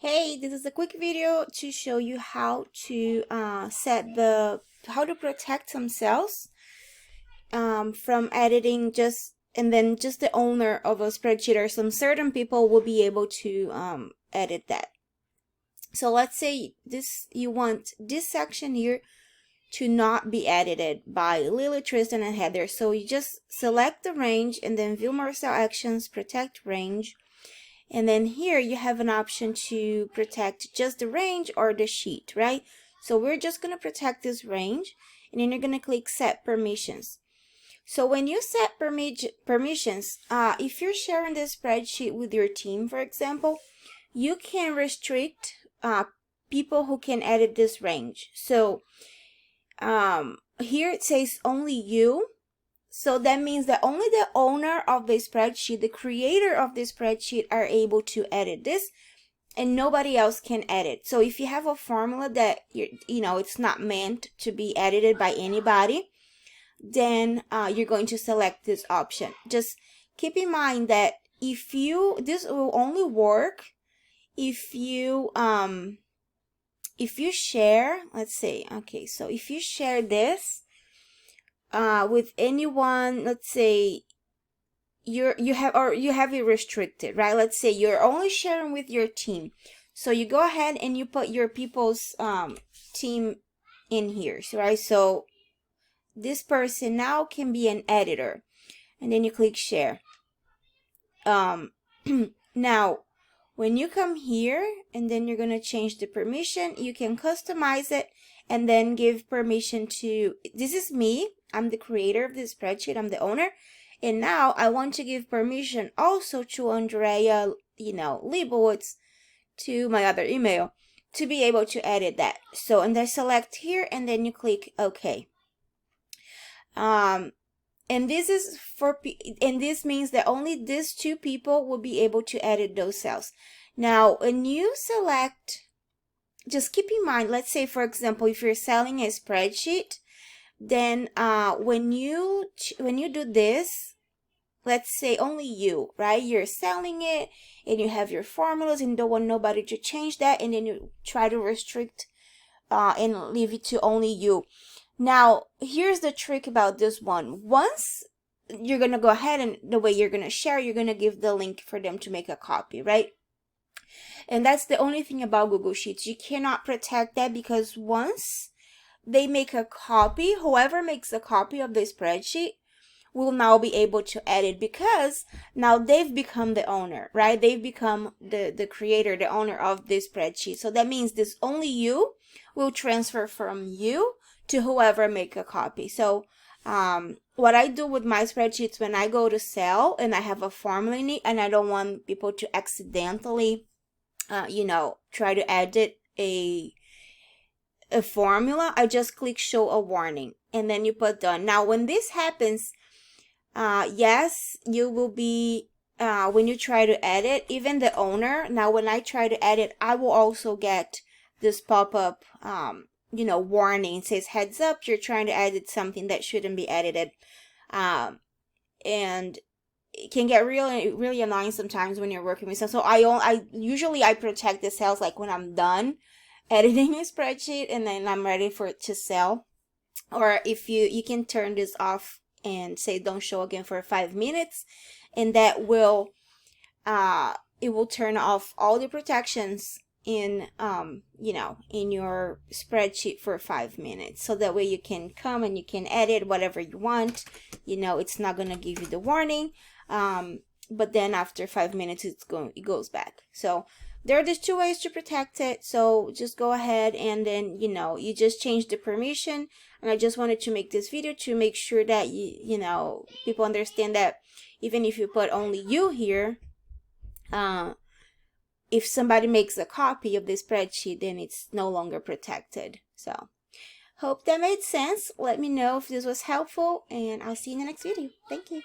Hey, this is a quick video to show you how to how to protect some cells from editing and then just the owner of a spreadsheet or some certain people will be able to edit that. So let's say you want this section here to not be edited by Lily, Tristan, and Heather. So you just select the range and then view more cell actions, protect range. And then here you have an option to protect just the range or the sheet, right? So we're just going to protect this range, and then you're going to click set permissions. So when you set permissions, if you're sharing this spreadsheet with your team, for example, you can restrict people who can edit this range. So here it says only you. So that means that only the owner of the spreadsheet, the creator of the spreadsheet, are able to edit this, and nobody else can edit. So if you have a formula that it's not meant to be edited by anybody, then you're going to select this option. Just keep in mind that this will only work if you share, let's say, okay, so if you share this with anyone, let's say you have it restricted, right? Let's say you're only sharing with your team, so you go ahead and you put your people's team in here, right? So this person now can be an editor, and then you click share. Now when you come here and then you're going to change the permission, you can customize it and then give permission to, this is me, I'm the creator of this spreadsheet, I'm the owner, and now I want to give permission also to Andrea, Leibowitz, to my other email, to be able to edit that. So, and then select here, and then you click OK. And this means that only these two people will be able to edit those cells. Now, when you select, just keep in mind, let's say, for example, if you're selling a spreadsheet, then when you do this, let's say only you, right? You're selling it and you have your formulas and don't want nobody to change that, and then you try to restrict and leave it to only you. Now, here's the trick about this one. Once you're going to go ahead and the way you're going to share, you're going to give the link for them to make a copy, right? And that's the only thing about Google Sheets. You cannot protect that, because once they make a copy, whoever makes a copy of the spreadsheet will now be able to edit, because now they've become the owner, right? They've become the creator, the owner of this spreadsheet. So that means this only you will transfer from you to whoever make a copy. So what I do with my spreadsheets, when I go to sell and I have a formula in it and I don't want people to accidentally try to edit a formula, I just click show a warning and then you put done. Now when this happens, yes, you will be when you try to edit, even the owner, now when I try to edit, I will also get this pop-up warning. It says heads up, you're trying to edit something that shouldn't be edited. And it can get really annoying sometimes when you're working with stuff. So I usually protect the cells like when I'm done editing a spreadsheet and then I'm ready for it to sell. Or if you can turn this off and say don't show again for 5 minutes, and that will it will turn off all the protections in in your spreadsheet for 5 minutes, so that way you can come and you can edit whatever you want. It's not gonna give you the warning, but then after 5 minutes it goes back. So there are just two ways to protect it. So just go ahead and then you just change the permission. And I just wanted to make this video to make sure that people understand that even if you put only you here, if somebody makes a copy of the spreadsheet, then it's no longer protected. So hope that made sense. Let me know if this was helpful, and I'll see you in the next video. Thank you.